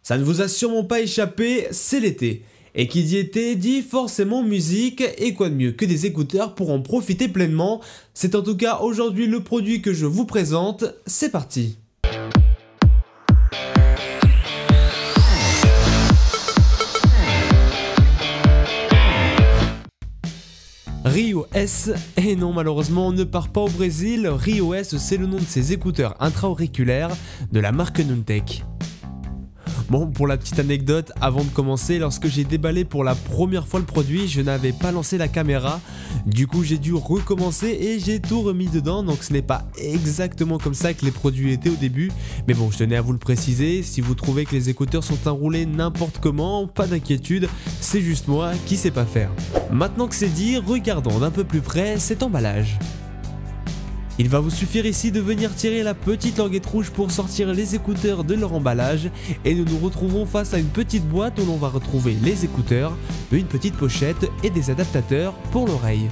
Ça ne vous a sûrement pas échappé, c'est l'été. Et qui dit été dit forcément musique, et quoi de mieux que des écouteurs pour en profiter pleinement. C'est en tout cas aujourd'hui le produit que je vous présente, c'est parti. Rio S, et non malheureusement on ne part pas au Brésil, Rio S c'est le nom de ces écouteurs intra-auriculaires de la marque Nuntech. Bon, pour la petite anecdote, avant de commencer, lorsque j'ai déballé pour la première fois le produit, je n'avais pas lancé la caméra. Du coup, j'ai dû recommencer et j'ai tout remis dedans. Donc ce n'est pas exactement comme ça que les produits étaient au début. Mais bon, je tenais à vous le préciser. Si vous trouvez que les écouteurs sont enroulés n'importe comment, pas d'inquiétude, c'est juste moi qui sais pas faire. Maintenant que c'est dit, regardons d'un peu plus près cet emballage. Il va vous suffire ici de venir tirer la petite languette rouge pour sortir les écouteurs de leur emballage et nous nous retrouvons face à une petite boîte où l'on va retrouver les écouteurs, une petite pochette et des adaptateurs pour l'oreille.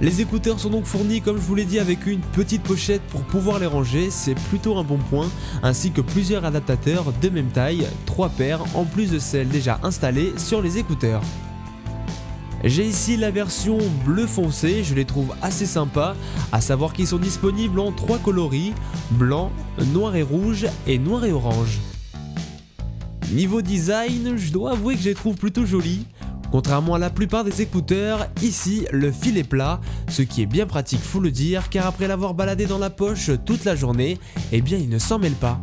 Les écouteurs sont donc fournis comme je vous l'ai dit avec une petite pochette pour pouvoir les ranger, c'est plutôt un bon point, ainsi que plusieurs adaptateurs de même taille, 3 paires en plus de celles déjà installées sur les écouteurs. J'ai ici la version bleu foncé, je les trouve assez sympas, à savoir qu'ils sont disponibles en 3 coloris, blanc, noir et rouge et noir et orange. Niveau design, je dois avouer que je les trouve plutôt jolis. Contrairement à la plupart des écouteurs, ici le fil est plat, ce qui est bien pratique faut le dire, car après l'avoir baladé dans la poche toute la journée, eh bien il ne s'en mêle pas.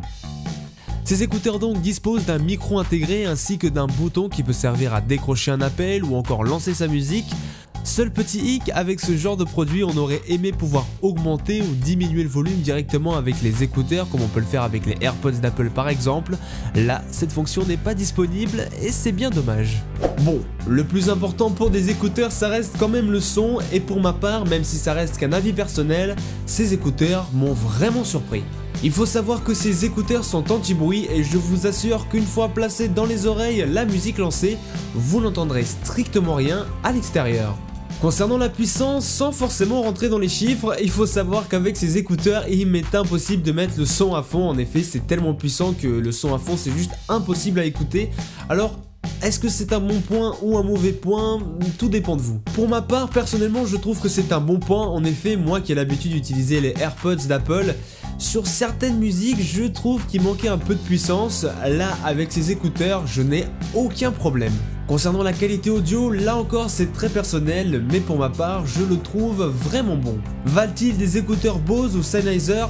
Ces écouteurs donc disposent d'un micro intégré ainsi que d'un bouton qui peut servir à décrocher un appel ou encore lancer sa musique. Seul petit hic, avec ce genre de produit, on aurait aimé pouvoir augmenter ou diminuer le volume directement avec les écouteurs comme on peut le faire avec les AirPods d'Apple par exemple. Là, cette fonction n'est pas disponible et c'est bien dommage. Bon, le plus important pour des écouteurs, ça reste quand même le son et pour ma part, même si ça reste qu'un avis personnel, ces écouteurs m'ont vraiment surpris. Il faut savoir que ces écouteurs sont anti-bruit et je vous assure qu'une fois placé dans les oreilles, la musique lancée, vous n'entendrez strictement rien à l'extérieur. Concernant la puissance, sans forcément rentrer dans les chiffres, il faut savoir qu'avec ces écouteurs, il m'est impossible de mettre le son à fond. En effet, c'est tellement puissant que le son à fond, c'est juste impossible à écouter. Alors, est-ce que c'est un bon point ou un mauvais point? Tout dépend de vous. Pour ma part, personnellement, je trouve que c'est un bon point. En effet, moi qui ai l'habitude d'utiliser les AirPods d'Apple, sur certaines musiques, je trouve qu'il manquait un peu de puissance. Là, avec ces écouteurs, je n'ai aucun problème. Concernant la qualité audio, là encore c'est très personnel, mais pour ma part, je le trouve vraiment bon. Valent-ils des écouteurs Bose ou Sennheiser?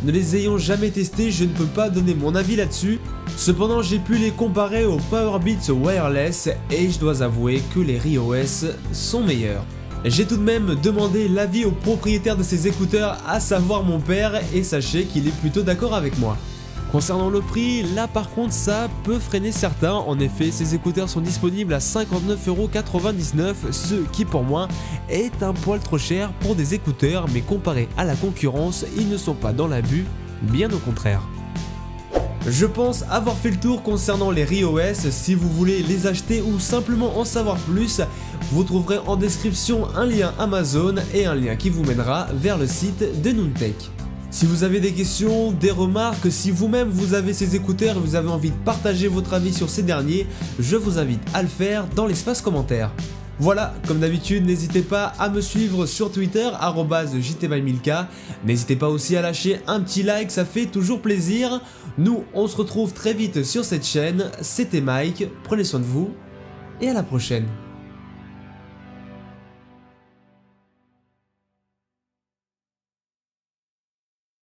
Ne les ayant jamais testés, je ne peux pas donner mon avis là-dessus. Cependant, j'ai pu les comparer aux Powerbeats Wireless et je dois avouer que les Rio S sont meilleurs. J'ai tout de même demandé l'avis au propriétaire de ces écouteurs, à savoir mon père, et sachez qu'il est plutôt d'accord avec moi. Concernant le prix, là par contre ça peut freiner certains, en effet ces écouteurs sont disponibles à 59,99 €, ce qui pour moi est un poil trop cher pour des écouteurs, mais comparé à la concurrence, ils ne sont pas dans l'abus, bien au contraire. Je pense avoir fait le tour concernant les Rio S. Si vous voulez les acheter ou simplement en savoir plus, vous trouverez en description un lien Amazon et un lien qui vous mènera vers le site de Nuntech. Si vous avez des questions, des remarques, si vous-même vous avez ces écouteurs et vous avez envie de partager votre avis sur ces derniers, je vous invite à le faire dans l'espace commentaire. Voilà, comme d'habitude, n'hésitez pas à me suivre sur Twitter, @jtbymilka. N'hésitez pas aussi à lâcher un petit like, ça fait toujours plaisir. Nous, on se retrouve très vite sur cette chaîne. C'était Mike, prenez soin de vous et à la prochaine.